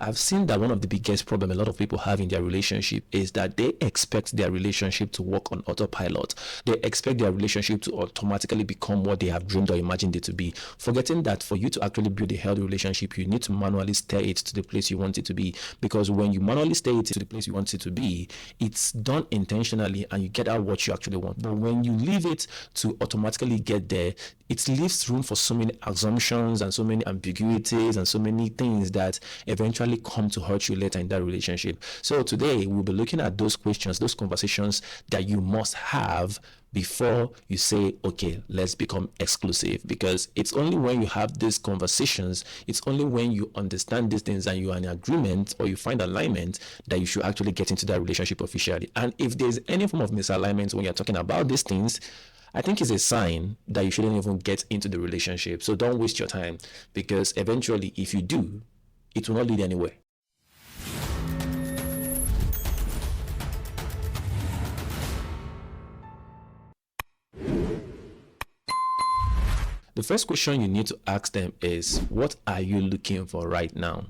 I've seen that one of the biggest problem a lot of people have in their relationship is that they expect their relationship to work on autopilot. They expect their relationship to automatically become what they have dreamed or imagined it to be, forgetting that for you to actually build a healthy relationship, you need to manually steer it to the place you want it to be. Because when you manually steer it to the place you want it to be, it's done intentionally and you get out what you actually want. But when you leave it to automatically get there, it leaves room for so many assumptions and so many ambiguities and so many things that eventually come to hurt you later in that relationship. So today we'll be looking at those questions, those conversations that you must have before you say, okay, let's become exclusive. Because it's only when you have these conversations, it's only when you understand these things and you are in agreement or you find alignment that you should actually get into that relationship officially. And if there's any form of misalignment when you're talking about these things, I think it's a sign that you shouldn't even get into the relationship. So don't waste your time, because eventually if you do, it will not lead anywhere. The first question you need to ask them is, what are you looking for right now?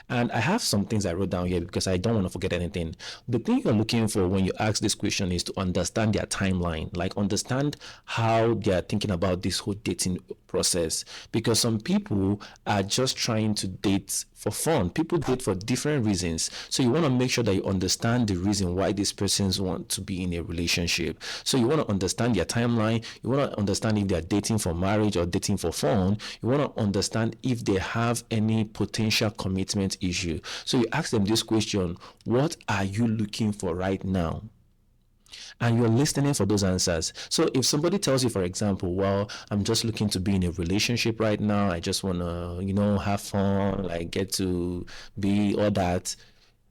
And I have some things I wrote down here because I don't want to forget anything. The thing you're looking for when you ask this question is to understand their timeline, like understand how they are thinking about this whole dating process. Because some people are just trying to date for fun. People date for different reasons. So you want to make sure that you understand the reason why these persons want to be in a relationship. So you want to understand their timeline. You want to understand if they're dating for marriage or dating for fun. You want to understand if they have any potential commitment issue. So you ask them this question, what are you looking for right now? And you're listening for those answers. So if somebody tells you, for example, well, I'm just looking to be in a relationship right now, I just want to, have fun, like get to be all that.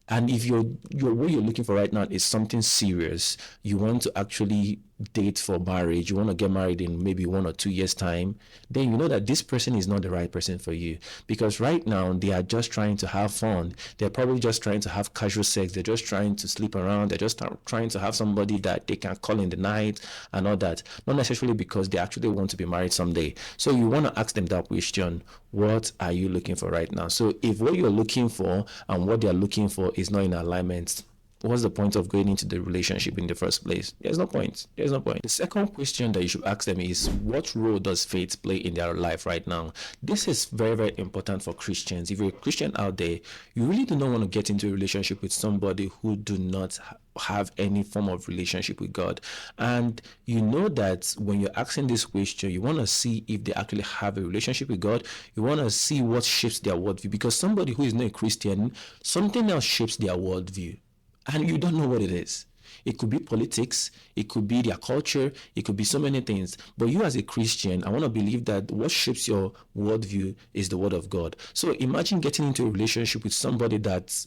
And if what you're looking for right now is something serious, you want to actually date for marriage, you want to get married in maybe 1 or 2 years time, then you know that this person is not the right person for you. Because right now they are just trying to have fun. They're probably just trying to have casual sex. They're just trying to sleep around. They're just trying to have somebody that they can call in the night and all that. Not necessarily because they actually want to be married someday. So you want to ask them that question, what are you looking for right now? So if what you're looking for and what they're looking for is not in alignment, what's the point of going into the relationship in the first place? There's no point. The second question that you should ask them is, what role does faith play in their life right now? This is very, very important for Christians. If you're a Christian out there, you really do not want to get into a relationship with somebody who do not have any form of relationship with God. And you know that when you're asking this question, you want to see if they actually have a relationship with God. You want to see what shapes their worldview, because somebody who is not a Christian, something else shapes their worldview. And you don't know what it is. It could be politics, it could be their culture, it could be so many things. But you as a Christian, I want to believe that what shapes your worldview is the word of God. So imagine getting into a relationship with somebody that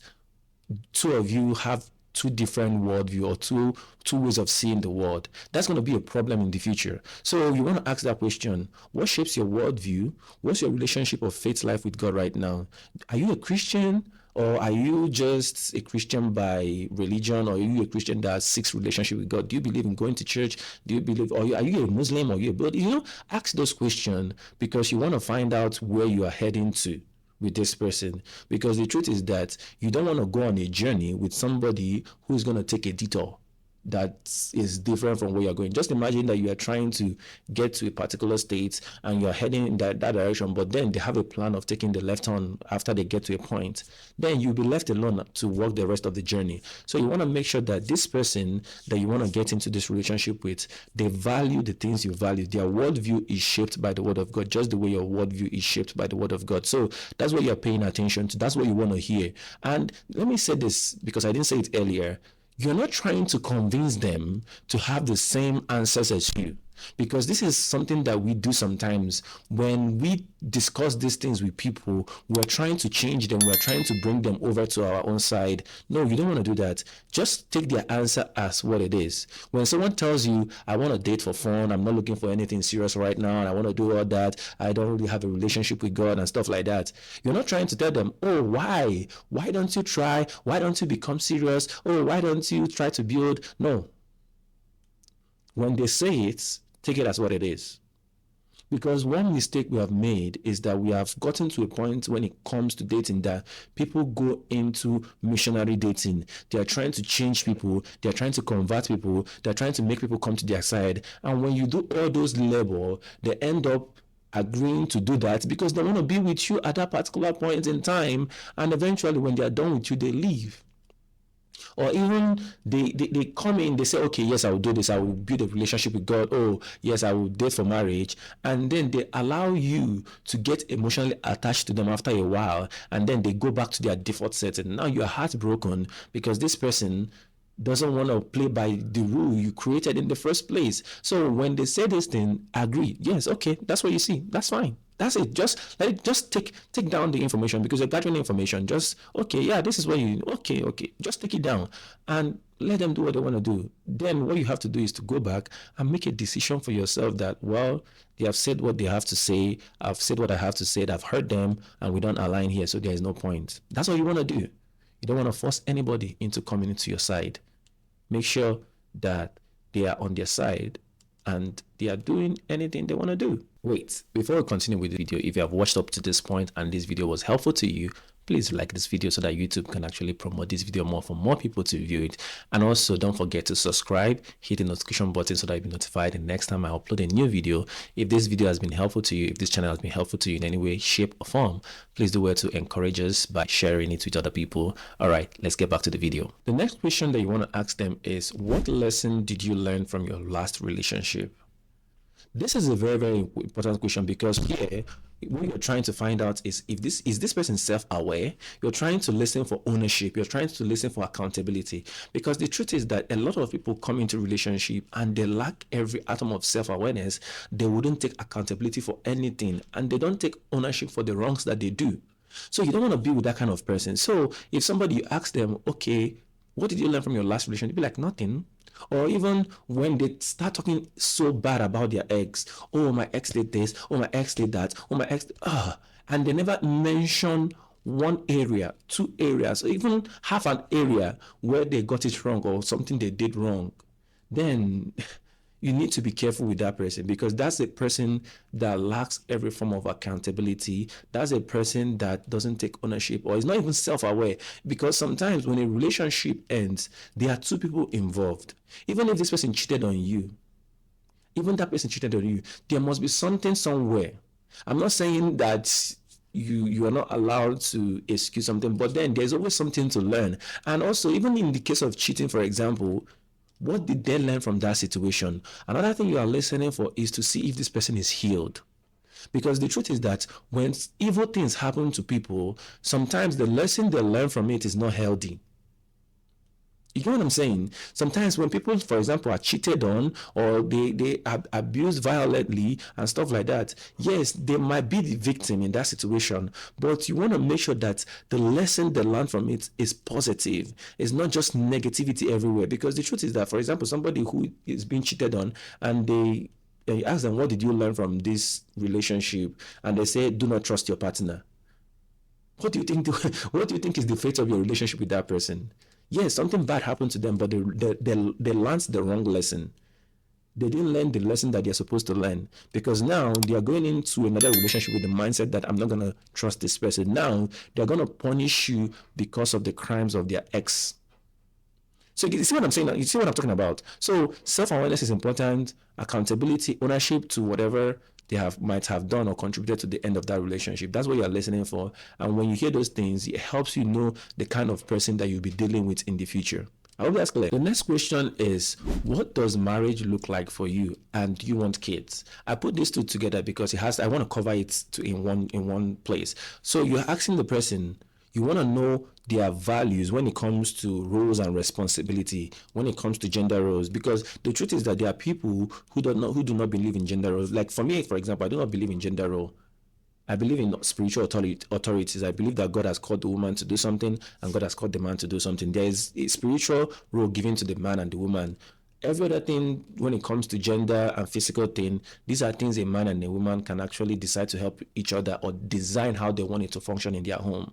two of you have two different worldview or two ways of seeing the world. That's going to be a problem in the future. So you want to ask that question, what shapes your worldview? What's your relationship of faith life with God right now? Are you a Christian? Or are you just a Christian by religion? Or are you a Christian that seeks relationship with God? Do you believe in going to church? Do you believe, or are you a Muslim, or are you a Buddhist? Ask those questions because you want to find out where you are heading to with this person. Because the truth is that you don't want to go on a journey with somebody who's going to take a detour that is different from where you're going. Just imagine that you are trying to get to a particular state and you're heading in that direction, but then they have a plan of taking the left turn after they get to a point. Then you'll be left alone to walk the rest of the journey. So you want to make sure that this person that you want to get into this relationship with, they value the things you value. Their worldview is shaped by the word of God, just the way your worldview is shaped by the word of God. So that's what you're paying attention to. That's what you want to hear. And let me say this, because I didn't say it earlier. You're not trying to convince them to have the same answers as you. Because this is something that we do sometimes when we discuss these things with people. We're trying to change them. We're trying to bring them over to our own side. No, you don't want to do that. Just take their answer as what it is. When someone tells you, I want to date for fun, I'm not looking for anything serious right now, and I want to do all that, I don't really have a relationship with God and stuff like that, you're not trying to tell them, oh, why? Why don't you try? Why don't you become serious? Oh, why don't you try to build? No. When they say it, take it as what it is. Because one mistake we have made is that we have gotten to a point when it comes to dating that people go into missionary dating. They are trying to change people, they are trying to convert people, they're trying to make people come to their side. And when you do all those labor, they end up agreeing to do that because they want to be with you at that particular point in time. And eventually, when they are done with you, they leave. Or even they come in, they say, okay, yes, I will do this, I will build a relationship with God. Oh, yes, I will date for marriage. And then they allow you to get emotionally attached to them after a while, and then they go back to their default setting. Now you're heartbroken because this person doesn't want to play by the rule you created in the first place. So when they say this thing, agree. Yes, okay, that's what you see. That's fine. That's it. Just take down the information because you're gathering information. Just okay, yeah, this is what you okay. Just take it down and let them do what they want to do. Then what you have to do is to go back and make a decision for yourself that, well, they have said what they have to say. I've said what I have to say. I've heard them, and we don't align here, so there is no point. That's what you want to do. You don't want to force anybody into coming into your side. Make sure that they are on their side and they are doing anything they want to do. Wait, before we continue with the video, if you have watched up to this point and this video was helpful to you, please like this video so that YouTube can actually promote this video more for more people to view it. And also don't forget to subscribe, hit the notification button so that you'll be notified the next time I upload a new video. If this video has been helpful to you, if this channel has been helpful to you in any way, shape or form, please do well to encourage us by sharing it with other people. All right, let's get back to the video. The next question that you want to ask them is, what lesson did you learn from your last relationship? This is a very, very important question because here, what you're trying to find out is if this person self-aware. You're trying to listen for ownership. You're trying to listen for accountability. Because the truth is that a lot of people come into relationship and they lack every atom of self-awareness. They wouldn't take accountability for anything, and they don't take ownership for the wrongs that they do. So you don't want to be with that kind of person. So if somebody, you ask them, okay, what did you learn from your last relationship? They'll be like, nothing. Or even when they start talking so bad about their ex, oh, my ex did this, oh, my ex did that, oh, my ex, and they never mention one area, 2 areas, or even half an area where they got it wrong or something they did wrong, then you need to be careful with that person, because that's a person that lacks every form of accountability. That's a person that doesn't take ownership or is not even self-aware. Because sometimes when a relationship ends, there are 2 people involved. Even if this person cheated on you, even that person cheated on you, there must be something somewhere. I'm not saying that you are not allowed to excuse something, but then there's always something to learn. And also, even in the case of cheating, for example, what did they learn from that situation? Another thing you are listening for is to see if this person is healed. Because the truth is that when evil things happen to people, sometimes the lesson they learn from it is not healthy. You get what I'm saying? Sometimes when people, for example, are cheated on or they are abused violently and stuff like that, yes, they might be the victim in that situation, but you want to make sure that the lesson they learn from it is positive. It's not just negativity everywhere. Because the truth is that, for example, somebody who is being cheated on and you ask them, what did you learn from this relationship? And they say, do not trust your partner. What do you think? What do you think is the fate of your relationship with that person? Yes, something bad happened to them, but they learned the wrong lesson. They didn't learn the lesson that they're supposed to learn, because now they are going into another relationship with the mindset that I'm not going to trust this person. Now they're going to punish you because of the crimes of their ex. So you see what I'm saying? You see what I'm talking about? So self-awareness is important, accountability, ownership to whatever they might have done or contributed to the end of that relationship. That's what you're listening for. And when you hear those things, it helps you know the kind of person that you'll be dealing with in the future. I hope that's clear. The next question is, what does marriage look like for you, and do you want kids? I put these 2 together because I want to cover it in one place. So you're asking the person, you want to know their values when it comes to roles and responsibility, when it comes to gender roles. Because the truth is that there are people who do not believe in gender roles. Like for me, for example, I do not believe in gender role. I believe in spiritual authorities. I believe that God has called the woman to do something and God has called the man to do something. There is a spiritual role given to the man and the woman. Every other thing, when it comes to gender and physical thing, these are things a man and a woman can actually decide to help each other or design how they want it to function in their home.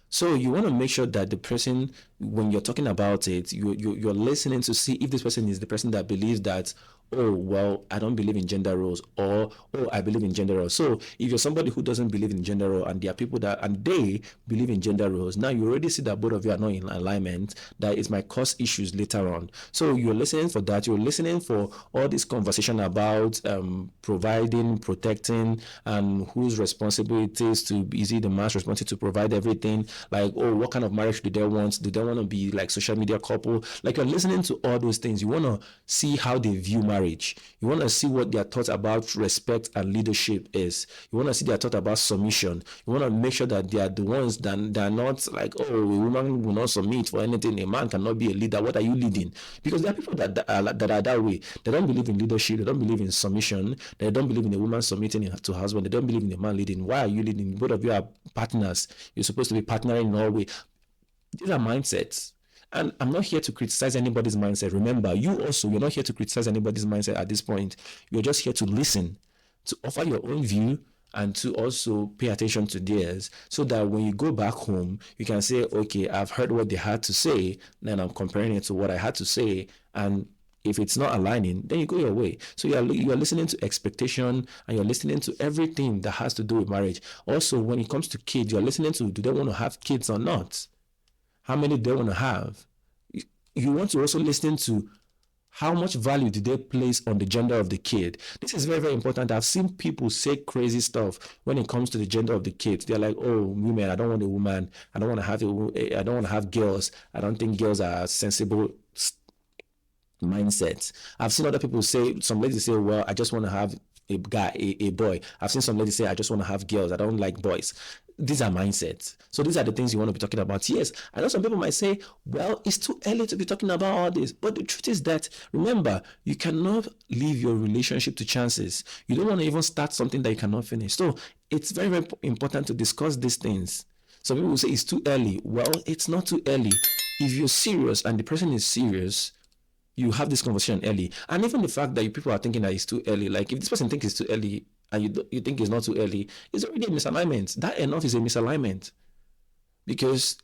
So you want to make sure that the person, when you're talking about it, you're listening to see if this person is the person that believes that, oh, well, I don't believe in gender roles, or oh, I believe in gender roles. So if you're somebody who doesn't believe in gender role, and there are people that and they believe in gender roles, now you already see that both of you are not in alignment, that it might cause issues later on. So you're listening for that. You're listening for all this conversation about providing, protecting, and whose responsibility is it the man's responsibility to provide everything? Like, oh, what kind of marriage do they want? Do they want to be like social media couple? Like, you're listening to all those things. You want to see how they view marriage. You want to see what their thought about respect and leadership is. You want to see their thought about submission. You want to make sure that they are the ones that are not like, oh, a woman will not submit for anything. A man cannot be a leader. What are you leading? Because there are people that are that way. They don't believe in leadership. They don't believe in submission. They don't believe in a woman submitting to her husband. They don't believe in a man leading. Why are you leading? Both of you are partners. You're supposed to be partnering in all way. These are mindsets. And I'm not here to criticize anybody's mindset. Remember, you're not here to criticize anybody's mindset at this point. You're just here to listen, to offer your own view, and to also pay attention to theirs, so that when you go back home, you can say, okay, I've heard what they had to say, then I'm comparing it to what I had to say, and if it's not aligning, then you go your way. So you're listening to expectation, and you're listening to everything that has to do with marriage. Also, when it comes to kids, you're listening to, do they want to have kids or not? How many do they want to have? You want to also listen to how much value do they place on the gender of the kid. This is very, very important. I've seen people say crazy stuff when it comes to the gender of the kids. They're like, oh, women, I don't want a woman. I don't want to have girls. I don't think girls are sensible mindsets. I've seen other people say, some ladies say, well, I just want to have a guy, a boy. I've seen some ladies say, I just want to have girls. I don't like boys. These are mindsets. So these are the things you want to be talking about. Yes, I know some people might say, well, it's too early to be talking about all this. But the truth is that, remember, you cannot leave your relationship to chances. You don't want to even start something that you cannot finish. So it's very, very important to discuss these things. Some people will say it's too early. Well, it's not too early. If you're serious and the person is serious, you have this conversation early. And even the fact that people are thinking that it's too early, like if this person thinks it's too early and you think it's not too early, it's already a misalignment. That enough is a misalignment. Because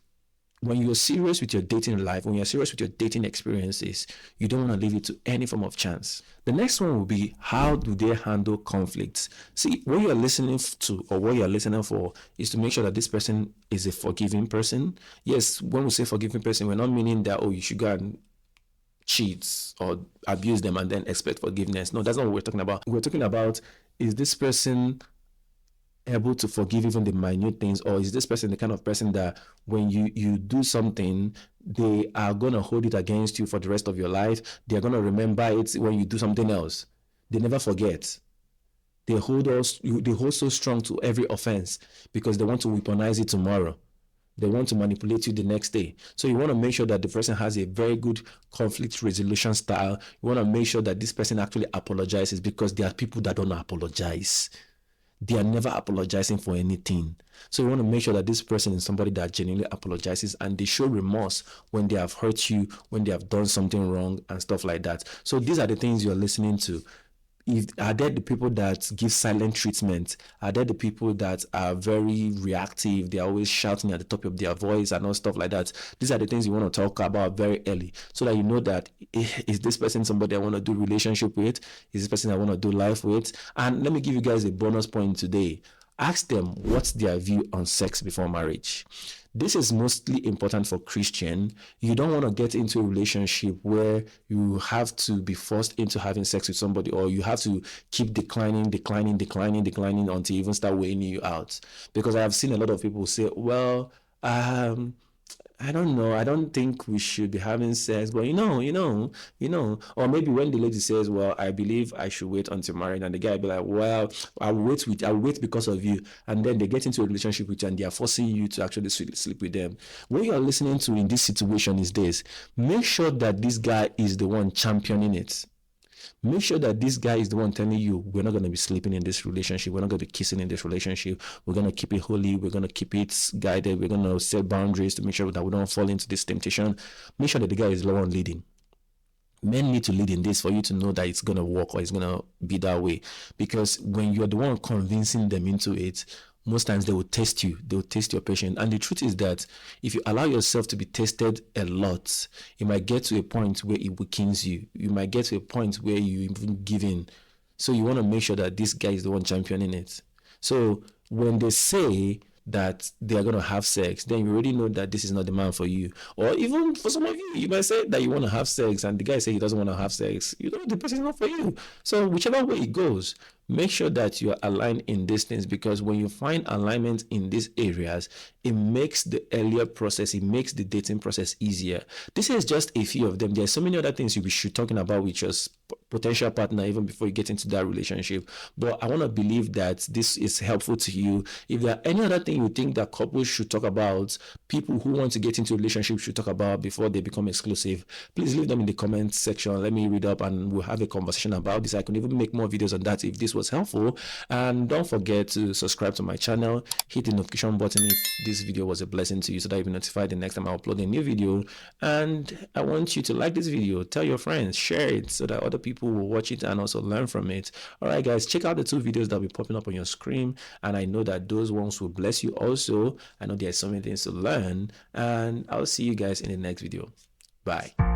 when you're serious with your dating life, when you're serious with your dating experiences, you don't want to leave it to any form of chance. The next one will be, how do they handle conflicts? See, what you're listening to, or what you're listening for, is to make sure that this person is a forgiving person. Yes, when we say forgiving person, we're not meaning that, oh, you should go and cheat or abuse them and then expect forgiveness. No, that's not what we're talking about. We're talking about, is this person able to forgive even the minute things, or is this person the kind of person that when you do something, they are going to hold it against you for the rest of your life? They're going to remember it when you do something else. They never forget. They hold so strong to every offense because they want to weaponize it tomorrow. They want to manipulate you the next day. So you want to make sure that the person has a very good conflict resolution style. You want to make sure that this person actually apologizes, because there are people that don't apologize. They are never apologizing for anything. So you want to make sure that this person is somebody that genuinely apologizes, and they show remorse when they have hurt you, when they have done something wrong and stuff like that. So these are the things you're listening to. Are there the people that give silent treatment? Are there the people that are very reactive? They're always shouting at the top of their voice and all stuff like that. These are the things you want to talk about very early, so that you know that, is this person somebody I want to do relationship with? Is this person I want to do life with? And let me give you guys a bonus point today. Ask them what's their view on sex before marriage. This is mostly important for Christian. You don't want to get into a relationship where you have to be forced into having sex with somebody, or you have to keep declining until you even start weighing you out. Because I have seen a lot of people say, well, I don't know. I don't think we should be having sex, but or maybe when the lady says, well, I believe I should wait until married, and the guy be like, well, I'll wait because of you. And then they get into a relationship with you and they are forcing you to actually sleep with them. What you are listening to in this situation is this: make sure that this guy is the one championing it. Make sure that this guy is the one telling you, we're not going to be sleeping in this relationship. We're not going to be kissing in this relationship. We're going to keep it holy. We're going to keep it guided. We're going to set boundaries to make sure that we don't fall into this temptation. Make sure that the guy is the one leading. Men need to lead in this for you to know that it's going to work or it's going to be that way. Because when you're the one convincing them into it, most times they will test you, they will test your patience. And the truth is that if you allow yourself to be tested a lot, it might get to a point where it weakens you. You might get to a point where you even give in. So you want to make sure that this guy is the one championing it. So when they say that they are going to have sex, then you already know that this is not the man for you. Or even for some of you, you might say that you want to have sex and the guy say he doesn't want to have sex. You know the person is not for you. So whichever way it goes, make sure that you're aligned in these things, because when you find alignment in these areas, it makes the earlier process, it makes the dating process easier. This is just a few of them. There's so many other things you should be talking about with your potential partner even before you get into that relationship. But I want to believe that this is helpful to you. If there are any other thing you think that couples should talk about, people who want to get into a relationship should talk about before they become exclusive, please leave them in the comment section. Let me read up and we'll have a conversation about this. I can even make more videos on that if this was helpful. And don't forget to subscribe to my channel, hit the notification button if this video was a blessing to you, so that you'll be notified the next time I upload a new video. And I want you to like this video, tell your friends, share it so that other people will watch it and also learn from it. All right guys, check out the 2 videos that will be popping up on your screen, and I know that those ones will bless you also. I know there's so many things to learn, and I'll see you guys in the next video. Bye.